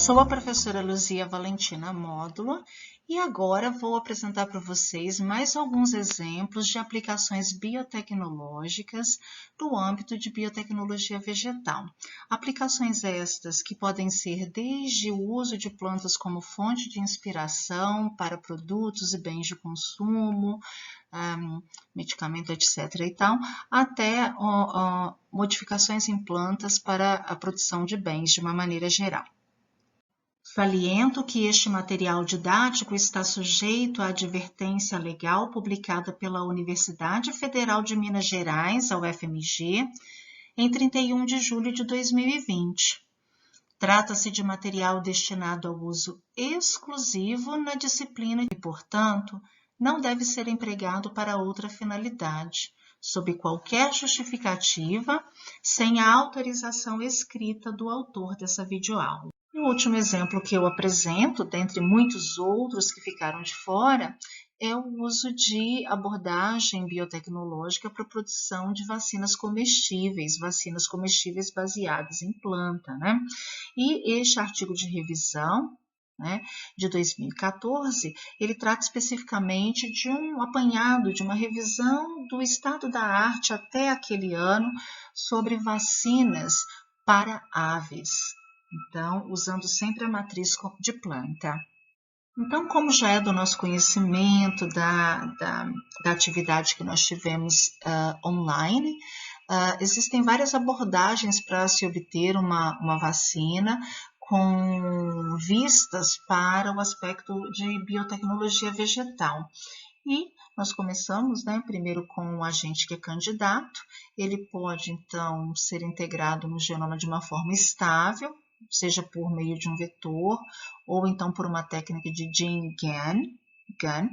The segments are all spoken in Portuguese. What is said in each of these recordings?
Sou a professora Luzia Valentina Módulo e agora vou apresentar para vocês mais alguns exemplos de aplicações biotecnológicas no âmbito de biotecnologia vegetal. Aplicações estas que podem ser desde o uso de plantas como fonte de inspiração para produtos e bens de consumo, medicamento, etc. e tal, até modificações em plantas para a produção de bens de uma maneira geral. Saliento que este material didático está sujeito à advertência legal publicada pela Universidade Federal de Minas Gerais, a UFMG, em 31 de julho de 2020. Trata-se de material destinado ao uso exclusivo na disciplina e, portanto, não deve ser empregado para outra finalidade, sob qualquer justificativa, sem a autorização escrita do autor dessa videoaula. O último exemplo que eu apresento, dentre muitos outros que ficaram de fora, é o uso de abordagem biotecnológica para a produção de vacinas comestíveis baseadas em planta, né? E este artigo de revisão, né, de 2014, ele trata especificamente de um apanhado, de uma revisão do estado da arte até aquele ano sobre vacinas para aves. Então, usando sempre a matriz de planta. Então, como já é do nosso conhecimento da atividade que nós tivemos online, existem várias abordagens para se obter uma vacina com vistas para o aspecto de biotecnologia vegetal. E nós começamos, primeiro com o agente que é candidato, ele pode, então, ser integrado no genoma de uma forma estável, seja por meio de um vetor ou então por uma técnica de gene gun,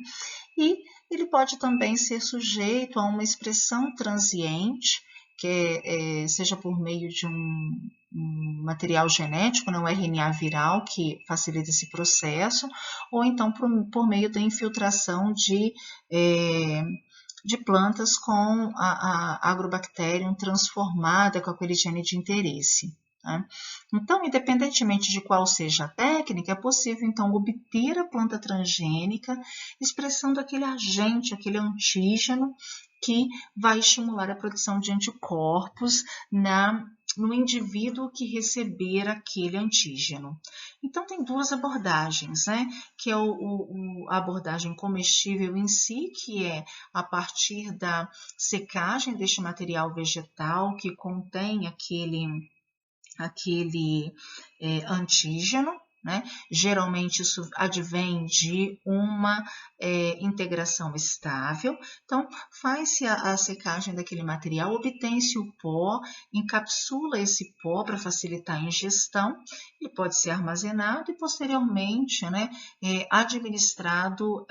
e ele pode também ser sujeito a uma expressão transiente, que seja por meio de um material genético, um RNA viral que facilita esse processo, ou então por meio da infiltração de plantas com a Agrobacterium transformada com aquele gene de interesse. Então, independentemente de qual seja a técnica, é possível, então, obter a planta transgênica expressando aquele agente, aquele antígeno que vai estimular a produção de anticorpos no indivíduo que receber aquele antígeno. Então, tem duas abordagens, que é a abordagem comestível em si, que é a partir da secagem deste material vegetal que contém aquele antígeno, Geralmente isso advém de uma integração estável. Então, faz-se a secagem daquele material, obtém-se o pó, encapsula esse pó para facilitar a ingestão, ele pode ser armazenado e posteriormente administrado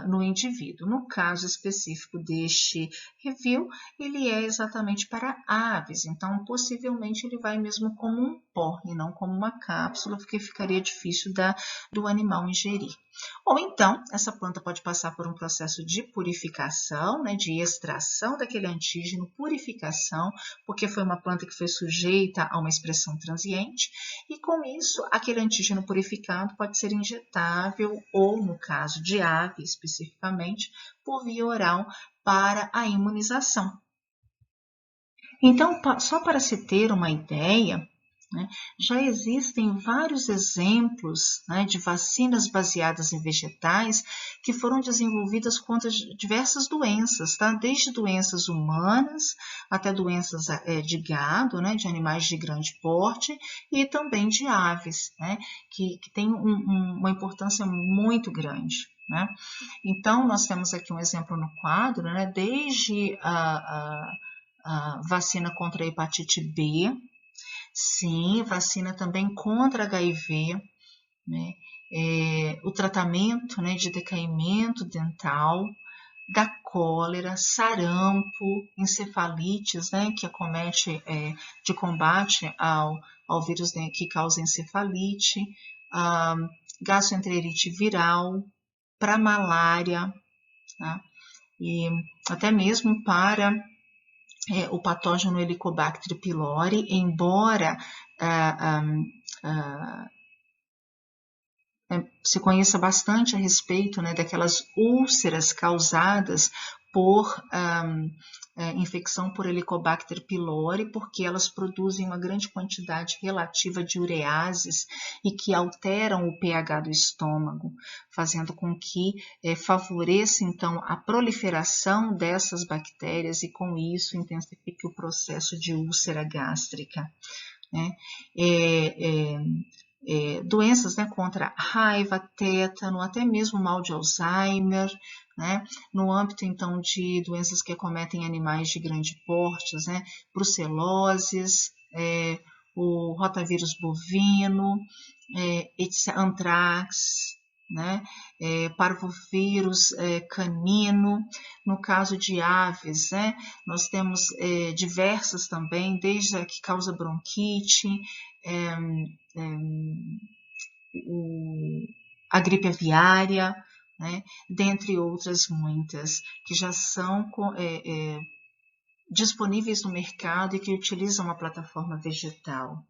no indivíduo. No caso específico deste review, ele é exatamente para aves, então possivelmente ele vai mesmo como um pó e não como uma cápsula, porque ficaria difícil do animal ingerir. Ou então, essa planta pode passar por um processo de purificação, de extração daquele antígeno, purificação, porque foi uma planta que foi sujeita a uma expressão transiente, e com isso, aquele antígeno purificado pode ser injetável, ou no caso de ave especificamente, por via oral para a imunização. Então, só para se ter uma ideia, já existem vários exemplos de vacinas baseadas em vegetais que foram desenvolvidas contra diversas doenças, desde doenças humanas até doenças de gado, de animais de grande porte e também de aves, que tem uma importância muito grande. Então, nós temos aqui um exemplo no quadro, desde a vacina contra a hepatite B, sim, vacina também contra HIV, o tratamento de decaimento dental, da cólera, sarampo, encefalites, que acomete de combate ao vírus que causa encefalite, gastroenterite viral, para malária, e até mesmo para o patógeno Helicobacter pylori, embora se conheça bastante a respeito, né, daquelas úlceras causadas por infecção por Helicobacter pylori, porque elas produzem uma grande quantidade relativa de ureases e que alteram o pH do estômago, fazendo com que favoreça então a proliferação dessas bactérias e com isso intensifique o processo de úlcera gástrica, né? Doenças, né, contra raiva, tétano, até mesmo mal de Alzheimer, né, no âmbito então de doenças que acometem animais de grande porte, né, bruceloses, o rotavírus bovino, antrax, né, parvovírus canino. No caso de aves, né, nós temos diversas também, desde a que causa bronquite, a gripe aviária, né, dentre outras muitas, que já são disponíveis no mercado e que utilizam a plataforma vegetal.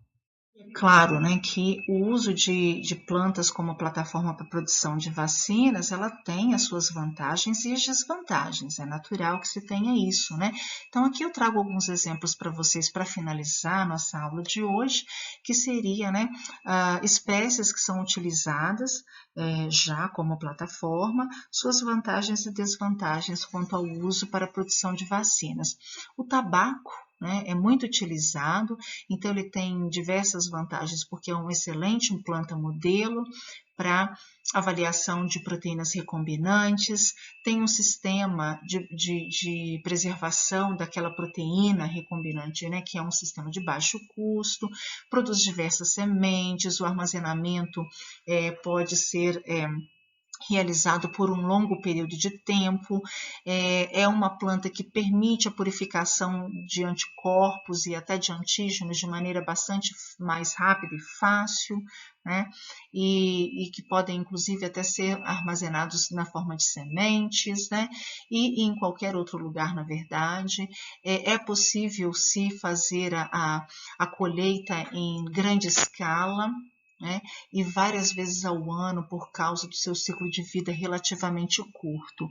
Claro, né, que o uso de plantas como plataforma para produção de vacinas, ela tem as suas vantagens e as desvantagens, é natural que se tenha isso, né? Então aqui eu trago alguns exemplos para vocês para finalizar a nossa aula de hoje, que seria, né, espécies que são utilizadas já como plataforma, suas vantagens e desvantagens quanto ao uso para a produção de vacinas. O tabaco, né, é muito utilizado, então ele tem diversas vantagens, porque é um excelente planta modelo para avaliação de proteínas recombinantes, tem um sistema de preservação daquela proteína recombinante, né, que é um sistema de baixo custo, produz diversas sementes, o armazenamento pode ser realizado por um longo período de tempo, é uma planta que permite a purificação de anticorpos e até de antígenos de maneira bastante mais rápida e fácil, né? E que podem inclusive até ser armazenados na forma de sementes, né? E em qualquer outro lugar, na verdade. É possível se fazer a colheita em grande escala, né, e várias vezes ao ano por causa do seu ciclo de vida relativamente curto.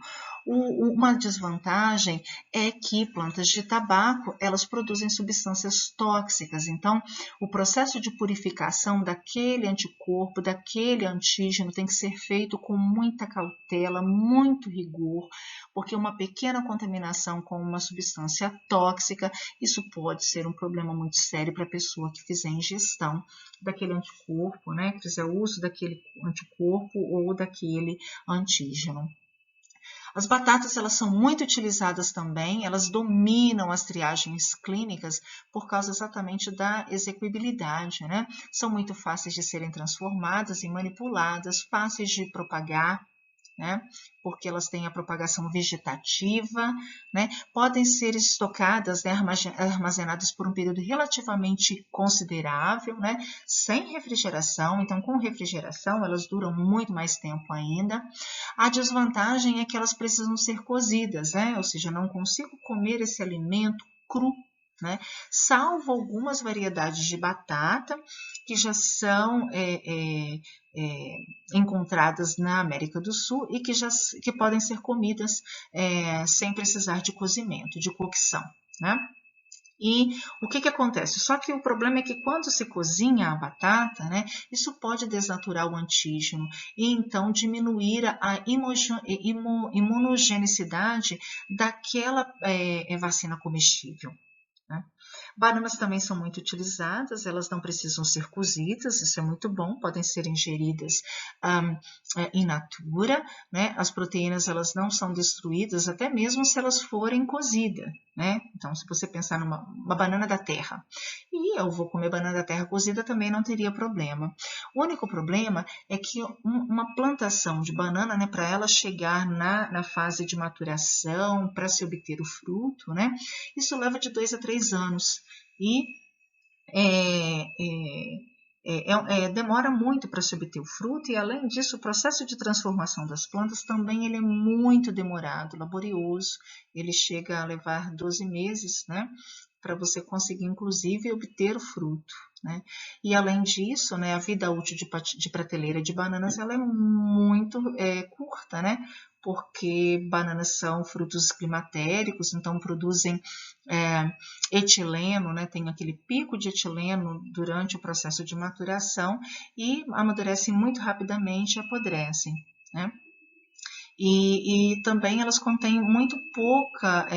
Uma desvantagem é que plantas de tabaco, elas produzem substâncias tóxicas, então o processo de purificação daquele anticorpo, daquele antígeno tem que ser feito com muita cautela, muito rigor, porque uma pequena contaminação com uma substância tóxica, isso pode ser um problema muito sério para a pessoa que fizer ingestão daquele anticorpo, né, que fizer uso daquele anticorpo ou daquele antígeno. As batatas, elas são muito utilizadas também, elas dominam as triagens clínicas por causa exatamente da execuibilidade, né? São muito fáceis de serem transformadas e manipuladas, fáceis de propagar, né? Porque elas têm a propagação vegetativa, né? Podem ser estocadas, né, armazenadas por um período relativamente considerável, né, sem refrigeração. Então, com refrigeração, elas duram muito mais tempo ainda. A desvantagem é que elas precisam ser cozidas, né? Ou seja, não consigo comer esse alimento cru, né? Salvo algumas variedades de batata que já são encontradas na América do Sul e que podem ser comidas sem precisar de cozimento, de cocção, né? E o que acontece? Só que o problema é que quando se cozinha a batata, né, isso pode desnaturar o antígeno e então diminuir a imunogenicidade daquela vacina comestível, né? Bananas também são muito utilizadas, elas não precisam ser cozidas, isso é muito bom, podem ser ingeridas in natura, né? As proteínas, elas não são destruídas, até mesmo se elas forem cozidas, né? Então, se você pensar numa banana da terra, e eu vou comer banana da terra cozida, também não teria problema. O único problema é que uma plantação de banana, né, para ela chegar na fase de maturação, para se obter o fruto, né, isso leva de 2 a 3 anos. E demora muito para se obter o fruto e, além disso, o processo de transformação das plantas também ele é muito demorado, laborioso, ele chega a levar 12 meses, né, para você conseguir, inclusive, obter o fruto, né? E além disso, né, a vida útil de prateleira de bananas ela é muito curta, né? Porque bananas são frutos climatéricos, então produzem etileno, né? Tem aquele pico de etileno durante o processo de maturação e amadurecem muito rapidamente e apodrecem, né? E também elas contêm muito pouca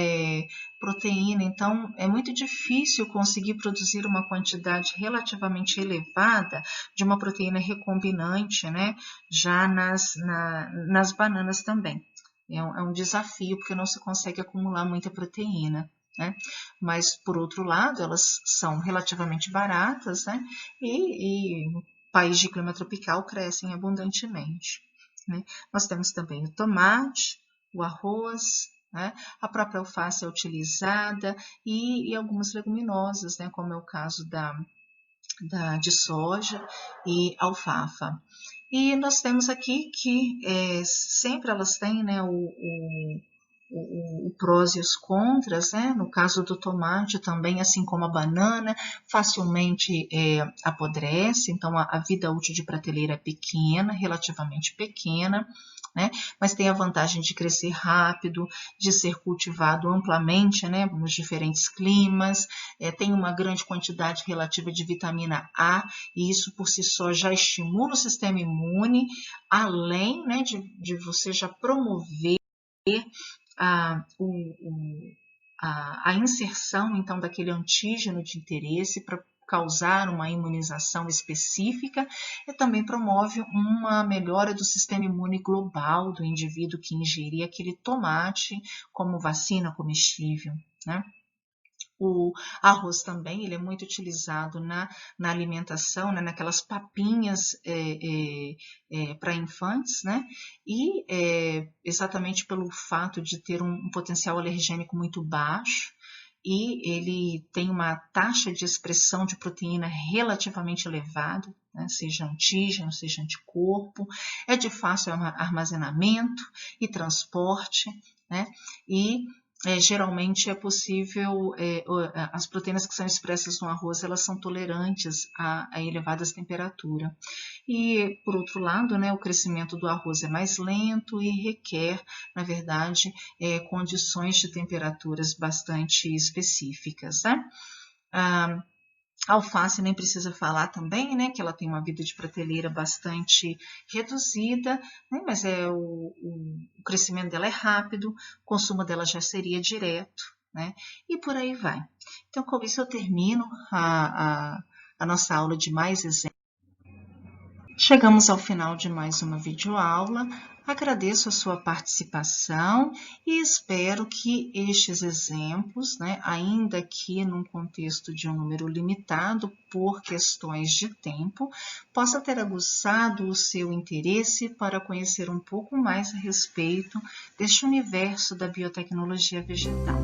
proteína, então é muito difícil conseguir produzir uma quantidade relativamente elevada de uma proteína recombinante, né? Já nas bananas também. É um desafio, porque não se consegue acumular muita proteína, né? Mas, por outro lado, elas são relativamente baratas, né? E no país de clima tropical crescem abundantemente, né? Nós temos também o tomate, o arroz, né? A própria alface é utilizada e algumas leguminosas, né? Como é o caso de soja e alfafa. E nós temos aqui que sempre elas têm, né, o prós e os contras, né? No caso do tomate também, assim como a banana, facilmente apodrece, então a vida útil de prateleira é pequena, relativamente pequena, né? Mas tem a vantagem de crescer rápido, de ser cultivado amplamente, né? Nos diferentes climas, tem uma grande quantidade relativa de vitamina A, e isso por si só já estimula o sistema imune, além, né, de você já promover a inserção, então, daquele antígeno de interesse para causar uma imunização específica e também promove uma melhora do sistema imune global do indivíduo que ingerir aquele tomate como vacina comestível, né? O arroz também, ele é muito utilizado na alimentação, né, naquelas papinhas para infantes, né? E exatamente pelo fato de ter um potencial alergênico muito baixo, e ele tem uma taxa de expressão de proteína relativamente elevada, né, seja antígeno, seja anticorpo, é de fácil armazenamento e transporte, né? E geralmente é possível, as proteínas que são expressas no arroz, elas são tolerantes a elevadas temperaturas. E, por outro lado, né, o crescimento do arroz é mais lento e requer, na verdade, condições de temperaturas bastante específicas, né? A alface nem precisa falar também, né, que ela tem uma vida de prateleira bastante reduzida, né, mas o crescimento dela é rápido, o consumo dela já seria direto, né, e por aí vai. Então, com isso eu termino a nossa aula de mais exemplos. Chegamos ao final de mais uma videoaula. Agradeço a sua participação e espero que estes exemplos, né, ainda que num contexto de um número limitado por questões de tempo, possa ter aguçado o seu interesse para conhecer um pouco mais a respeito deste universo da biotecnologia vegetal.